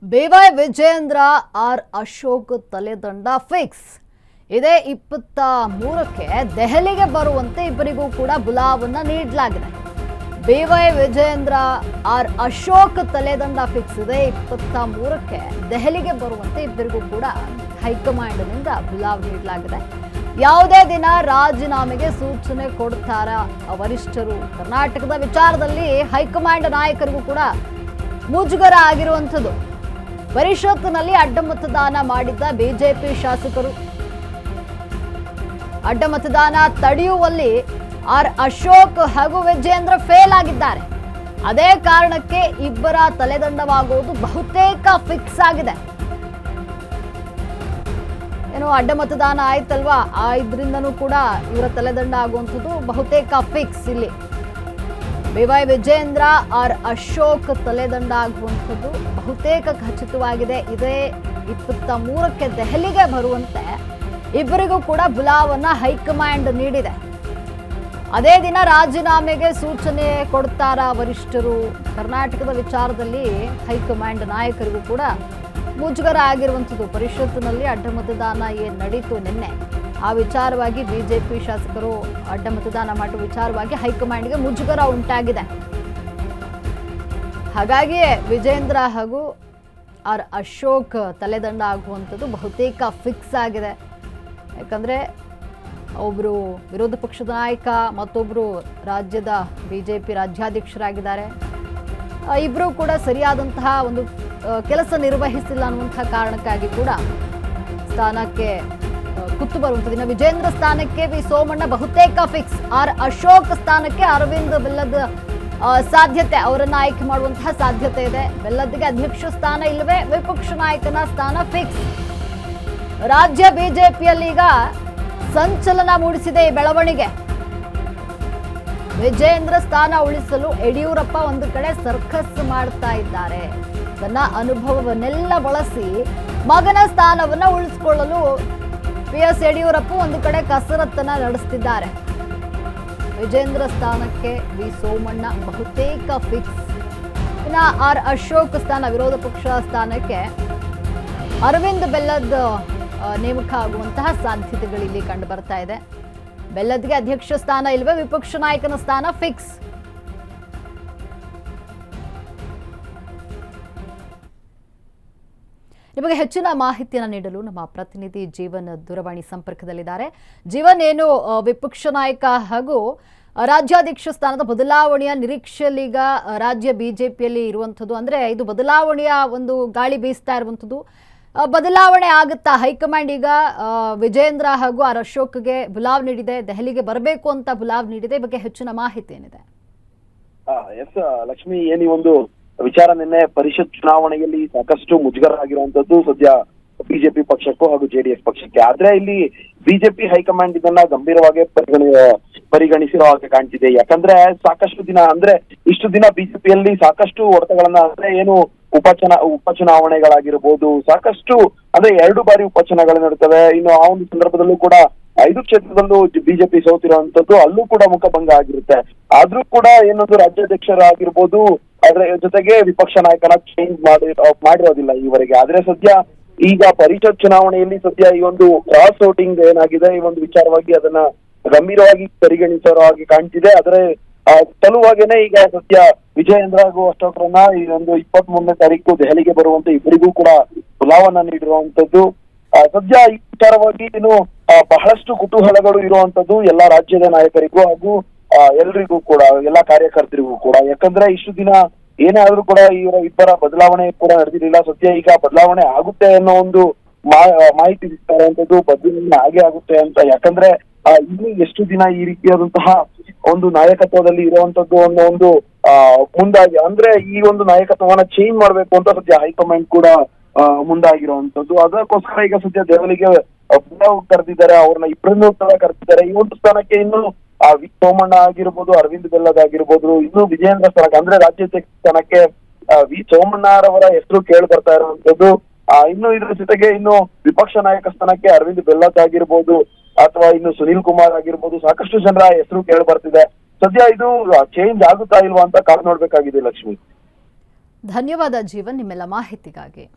BY Vijayendra R Ashok ತಲೆದಂಡ fix. ಇದೇ 23ಕ್ಕೆ ದೆಹಲಿಗೆ ಬರುವಂತೆ ಇಬ್ಬರಿಗೂ ಕೂಡ ಬುಲಾವನ್ನ ನೀಡಲಾಗಿದೆ. BY ವಿಜೇಂದ್ರ ಆರ್ ಅಶೋಕ್ ತಲೆದಂಡ ಫಿಕ್ಸ್ ಇದೆ. 23ಕ್ಕೆ ದೆಹಲಿಗೆ ಬರುವಂತೆ ಇಬ್ಬರಿಗೂ ಕೂಡ ಹೈಕಮಾಂಡ್ನಿಂದ ಬುಲಾವ್ ನೀಡಲಾಗಿದೆ. ಯಾವುದೇ ದಿನ ರಾಜೀನಾಮೆಗೆ ಸೂಚನೆ ಕೊಡ್ತಾರ ವರಿಷ್ಠರು. ಕರ್ನಾಟಕದ ವಿಚಾರದಲ್ಲಿ ಹೈಕಮಾಂಡ್ ನಾಯಕರಿಗೂ ಕೂಡ ಮುಜುಗರ ಆಗಿರುವಂಥದ್ದು. ಪರಿಷತ್ನಲ್ಲಿ ಅಡ್ಡ ಮತದಾನ ಮಾಡಿದ್ದ ಬಿಜೆಪಿ ಶಾಸಕರು ಅಡ್ಡ ಮತದಾನ ತಡೆಯುವಲ್ಲಿ ಆರ್ ಅಶೋಕ್ ಹಾಗೂ ವಿಜೇಂದ್ರ ಫೇಲ್ ಆಗಿದ್ದಾರೆ. ಅದೇ ಕಾರಣಕ್ಕೆ ಇಬ್ಬರ ತಲೆದಂಡವಾಗುವುದು ಬಹುತೇಕ ಫಿಕ್ಸ್ ಆಗಿದೆ. ಏನು ಅಡ್ಡ ಮತದಾನ ಆಯ್ತಲ್ವಾ, ಇದರಿಂದನೂ ಕೂಡ ಇವರ ತಲೆದಂಡ ಆಗುವಂಥದ್ದು ಬಹುತೇಕ ಫಿಕ್ಸ್. ಇಲ್ಲಿ BY ವಿಜೇಂದ್ರ ಆರ್ ಅಶೋಕ್ ತಲೆದಂಡ ಆಗುವಂಥದ್ದು ಬಹುತೇಕ ಖಚಿತವಾಗಿದೆ. ಇದೇ 23ಕ್ಕೆ ದೆಹಲಿಗೆ ಬರುವಂತೆ ಇಬ್ಬರಿಗೂ ಕೂಡ ಬುಲಾವನ್ನ ಹೈಕಮಾಂಡ್ ನೀಡಿದೆ. ಅದೇ ದಿನ ರಾಜೀನಾಮೆಗೆ ಸೂಚನೆ ಕೊಡ್ತಾರ ವರಿಷ್ಠರು. ಕರ್ನಾಟಕದ ವಿಚಾರದಲ್ಲಿ ಹೈಕಮಾಂಡ್ ನಾಯಕರಿಗೂ ಕೂಡ ಮುಜುಗರ ಆಗಿರುವಂಥದ್ದು. ಪರಿಷತ್ನಲ್ಲಿ ಅಡ್ಡ ಮತದಾನ ಏನ್ ನಡೀತು ನಿನ್ನೆ, ಆ ವಿಚಾರವಾಗಿ ಬಿಜೆಪಿ ಶಾಸಕರು ಅಡ್ಡ ಮತದಾನ ಮಾಡುವ ವಿಚಾರವಾಗಿ ಹೈಕಮಾಂಡ್ಗೆ ಮುಜುಗರ ಉಂಟಾಗಿದೆ. ಹಾಗಾಗಿಯೇ ವಿಜೇಂದ್ರ ಹಾಗೂ ಆರ್ ಅಶೋಕ್ ತಲೆದಂಡ ಆಗುವಂಥದ್ದು ಬಹುತೇಕ ಫಿಕ್ಸ್ ಆಗಿದೆ. ಯಾಕಂದ್ರೆ ಒಬ್ರು ವಿರೋಧ ಪಕ್ಷದ ನಾಯಕ, ಮತ್ತೊಬ್ರು ರಾಜ್ಯದ ಬಿಜೆಪಿ ರಾಜ್ಯಾಧ್ಯಕ್ಷರಾಗಿದ್ದಾರೆ. ಇಬ್ರು ಕೂಡ ಸರಿಯಾದಂತಹ ಒಂದು ಕೆಲಸ ನಿರ್ವಹಿಸಿಲ್ಲ ಅನ್ನುವಂತಹ ಕಾರಣಕ್ಕಾಗಿ ಕೂಡ ಸ್ಥಾನಕ್ಕೆ ಕುತ್ತು ಬರುವಂಥದ್ದು. ಇನ್ನು ವಿಜೇಂದ್ರ ಸ್ಥಾನಕ್ಕೆ ವಿ ಸೋಮಣ್ಣ ಬಹುತೇಕ ಫಿಕ್ಸ್. ಆರ್ ಅಶೋಕ್ ಸ್ಥಾನಕ್ಕೆ ಅರವಿಂದ್ ಬೆಲ್ಲದ್ ಸಾಧ್ಯತೆ, ಅವರನ್ನ ಆಯ್ಕೆ ಮಾಡುವಂತಹ ಸಾಧ್ಯತೆ ಇದೆ. ಬೆಲ್ಲದ್ಗೆ ಅಧ್ಯಕ್ಷ ಸ್ಥಾನ ಇಲ್ಲವೇ ವಿಪಕ್ಷ ನಾಯಕನ ಸ್ಥಾನ ಫಿಕ್ಸ್. ರಾಜ್ಯ ಬಿಜೆಪಿಯಲ್ಲಿ ಈಗ ಸಂಚಲನ ಮೂಡಿಸಿದೆ ಈ ಬೆಳವಣಿಗೆ. ವಿಜೇಂದ್ರ ಸ್ಥಾನ ಉಳಿಸಲು ಯಡಿಯೂರಪ್ಪ ಒಂದು ಕಡೆ ಸರ್ಕಸ್ ಮಾಡ್ತಾ ಇದ್ದಾರೆ. ತನ್ನ ಅನುಭವವನ್ನೆಲ್ಲ ಬಳಸಿ ಮಗನ ಸ್ಥಾನವನ್ನ ಉಳಿಸಿಕೊಳ್ಳಲು PS ಯಡಿಯೂರಪ್ಪ ಒಂದು ಕಡೆ ಕಸರತ್ತನ್ನ ನಡೆಸುತ್ತಿದ್ದಾರೆ. ವಿಜೇಂದ್ರ ಸ್ಥಾನಕ್ಕೆ ವಿ ಸೋಮಣ್ಣ ಬಹುತೇಕ ಫಿಕ್ಸ್. ಇನ್ನು ಆರ್ ಅಶೋಕ್ ಸ್ಥಾನ, ವಿರೋಧ ಪಕ್ಷ ಸ್ಥಾನಕ್ಕೆ ಅರವಿಂದ್ ಬೆಲ್ಲದ್ ನೇಮಕ ಆಗುವಂತಹ ಸಾಧ್ಯತೆಗಳು ಇಲ್ಲಿ ಕಂಡು ಬರ್ತಾ ಇದೆ. ಬೆಲ್ಲದ್ಗೆ ಅಧ್ಯಕ್ಷ ಸ್ಥಾನ ಇಲ್ವೇ ವಿಪಕ್ಷ ನಾಯಕನ ಸ್ಥಾನ ಫಿಕ್ಸ್. ನಿಮಗೆ ಹೆಚ್ಚಿನ ಮಾಹಿತಿಯನ್ನು ನೀಡಲು ನಮ್ಮ ಪ್ರತಿನಿಧಿ ಜೀವನ್ ದೂರವಾಣಿ ಸಂಪರ್ಕದಲ್ಲಿದ್ದಾರೆ. ಜೀವನ್, ಏನು ವಿಪಕ್ಷ ನಾಯಕ ಹಾಗೂ ರಾಜ್ಯಾಧ್ಯಕ್ಷ ಸ್ಥಾನದ ಬದಲಾವಣೆಯ ನಿರೀಕ್ಷೆಯಲ್ಲಿ ಈಗ ರಾಜ್ಯ ಬಿಜೆಪಿಯಲ್ಲಿ ಇರುವಂಥದ್ದು, ಅಂದ್ರೆ ಇದು ಬದಲಾವಣೆಯ ಒಂದು ಗಾಳಿ ಬೀಸ್ತಾ ಇರುವಂಥದ್ದು. ಬದಲಾವಣೆ ಆಗುತ್ತಾ? ಹೈಕಮಾಂಡ್ ಈಗ ವಿಜೇಂದ್ರ ಹಾಗೂ ಆರ್ ಅಶೋಕ್ಗೆ ಬುಲಾವ್ ನೀಡಿದೆ, ದೆಹಲಿಗೆ ಬರಬೇಕು ಅಂತ ಬುಲಾವ್ ನೀಡಿದೆ. ಈ ಬಗ್ಗೆ ಹೆಚ್ಚಿನ ಮಾಹಿತಿ ಏನಿದೆ? ಎಸ್ ಲಕ್ಷ್ಮಿ, ಏನಿ ಒಂದು ವಿಚಾರ, ನಿನ್ನೆ ಪರಿಷತ್ ಚುನಾವಣೆಯಲ್ಲಿ ಸಾಕಷ್ಟು ಮುಜುಗರ ಆಗಿರುವಂತದ್ದು ಸದ್ಯ ಬಿಜೆಪಿ ಪಕ್ಷಕ್ಕೂ ಹಾಗೂ JDS ಪಕ್ಷಕ್ಕೆ. ಆದ್ರೆ ಇಲ್ಲಿ ಬಿಜೆಪಿ ಹೈಕಮಾಂಡ್ ಇದನ್ನ ಗಂಭೀರವಾಗಿ ಪರಿಗಣಿಸಿರೋ ಹಾಗೆ ಕಾಣ್ತಿದೆ. ಯಾಕಂದ್ರೆ ಸಾಕಷ್ಟು ದಿನ, ಅಂದ್ರೆ ಇಷ್ಟು ದಿನ ಬಿಜೆಪಿಯಲ್ಲಿ ಸಾಕಷ್ಟು ಹೊಡೆತಗಳನ್ನ, ಅಂದ್ರೆ ಏನು ಉಪಚುನಾವಣೆಗಳಾಗಿರ್ಬೋದು, ಸಾಕಷ್ಟು ಅಂದ್ರೆ 2 ಬಾರಿ ಉಪಚುನಾವಣೆ ನಡೀತವೆ. ಇನ್ನು ಆ ಒಂದು ಸಂದರ್ಭದಲ್ಲೂ ಕೂಡ 5 ಕ್ಷೇತ್ರದಲ್ಲೂ ಬಿಜೆಪಿ ಸೋತಿರುವಂತದ್ದು, ಅಲ್ಲೂ ಕೂಡ ಮುಖಭಂಗ ಆಗಿರುತ್ತೆ. ಆದ್ರೂ ಕೂಡ ಏನೊಂದು ರಾಜ್ಯಾಧ್ಯಕ್ಷರಾಗಿರ್ಬೋದು, ಅದ್ರ ಜೊತೆಗೆ ವಿಪಕ್ಷ ನಾಯಕನ ಚೇಂಜ್ ಮಾಡಿರೋದಿಲ್ಲ ಈವರೆಗೆ. ಆದ್ರೆ ಸದ್ಯ ಈಗ ಪರಿಷತ್ ಚುನಾವಣೆಯಲ್ಲಿ ಸದ್ಯ ಈ ಒಂದು ಕ್ರಾಸ್ ವೋಟಿಂಗ್ ಏನಾಗಿದೆ, ಈ ಒಂದು ವಿಚಾರವಾಗಿ ಅದನ್ನ ಗಂಭೀರವಾಗಿ ಪರಿಗಣಿಸಿರೋ ಹಾಗೆ ಕಾಣ್ತಿದೆ. ಆದ್ರೆ ಸಲುವಾಗೇನೆ ಈಗ ಸದ್ಯ ವಿಜಯೇಂದ್ರ ಹಾಗೂ ಅಶೋಕ್ರನ್ನ ಈ ಒಂದು 23ನೇ ತಾರೀಕು ದೆಹಲಿಗೆ ಬರುವಂತೆ ಇಬ್ಬರಿಗೂ ಕೂಡ ಬುಲಾವನ್ನ ನೀಡಿರುವಂತದ್ದು. ಸದ್ಯ ಈ ವಿಚಾರವಾಗಿ ಏನು ಬಹಳಷ್ಟು ಕುತೂಹಲಗಳು ಇರುವಂತದ್ದು ಎಲ್ಲಾ ರಾಜ್ಯದ ನಾಯಕರಿಗೂ ಹಾಗೂ ಎಲ್ರಿಗೂ ಕೂಡ, ಎಲ್ಲಾ ಕಾರ್ಯಕರ್ತರಿಗೂ ಕೂಡ. ಯಾಕಂದ್ರೆ ಇಷ್ಟು ದಿನ ಏನೇ ಆದ್ರೂ ಕೂಡ ಇವರ ಇಬ್ಬರ ಬದಲಾವಣೆ ಕೂಡ ನಡೆದಿರಲಿಲ್ಲ. ಸದ್ಯ ಈಗ ಬದಲಾವಣೆ ಆಗುತ್ತೆ ಅನ್ನೋ ಒಂದು ಮಾಹಿತಿ ಸಿಗ್ತಾ ಇರುವಂತದ್ದು, ಬದಲಾವಣೆ ಹಾಗೆ ಆಗುತ್ತೆ ಅಂತ. ಯಾಕಂದ್ರೆ ಇನ್ನು ಎಷ್ಟು ದಿನ ಈ ರೀತಿಯಾದಂತಹ ಒಂದು ನಾಯಕತ್ವದಲ್ಲಿ ಇರುವಂತದ್ದು ಅನ್ನೋ ಒಂದು ಮುಂದಾಗಿ, ಅಂದ್ರೆ ಈ ಒಂದು ನಾಯಕತ್ವವನ್ನ ಚೇಂಜ್ ಮಾಡ್ಬೇಕು ಅಂತ ಸದ್ಯ ಹೈಕಮಾಂಡ್ ಕೂಡ ಮುಂದಾಗಿರುವಂತದ್ದು. ಅದಕ್ಕೋಸ್ಕರ ಈಗ ಸದ್ಯ ದೆಹಲಿಗೆ ಕರೆದಿದ್ದಾರೆ, ಅವ್ರನ್ನ ಇಬ್ಬರನ್ನೂ ಕೂಡ ಕರೆದಿದ್ದಾರೆ. ಈ ಒಂದು ಸ್ಥಾನಕ್ಕೆ ಇನ್ನು ವಿ ಸೋಮಣ್ಣ ಆಗಿರ್ಬೋದು, ಅರವಿಂದ್ ಬೆಲ್ಲದ್ ಆಗಿರ್ಬೋದು, ಇನ್ನು ವಿಜೇಂದ್ರ ಸ್ಥಾನಕ್ಕೆ ಅಂದ್ರೆ ರಾಜ್ಯಾಧ್ಯಕ್ಷ ಸ್ಥಾನಕ್ಕೆ ವಿ ಸೋಮಣ್ಣರವರ ಹೆಸರು ಕೇಳಿ ಬರ್ತಾ ಇರುವಂತದ್ದು. ಇನ್ನು ಇದ್ರ ಜೊತೆಗೆ ಇನ್ನು ವಿಪಕ್ಷ ನಾಯಕ ಸ್ಥಾನಕ್ಕೆ ಅರವಿಂದ್ ಬೆಲ್ಲದ್ ಆಗಿರ್ಬೋದು, ಅಥವಾ ಇನ್ನು ಸುನೀಲ್ ಕುಮಾರ್ ಆಗಿರ್ಬೋದು, ಸಾಕಷ್ಟು ಜನರ ಹೆಸರು ಕೇಳಿ ಬರ್ತಿದೆ. ಸದ್ಯ ಇದು ಚೇಂಜ್ ಆಗುತ್ತಾ ಇಲ್ವಾ ಅಂತ ಕಾದು ನೋಡ್ಬೇಕಾಗಿದೆ ಲಕ್ಷ್ಮಿ. ಧನ್ಯವಾದ ಜೀವನ್ ನಿಮ್ಮೆಲ್ಲ ಮಾಹಿತಿಗಾಗಿ.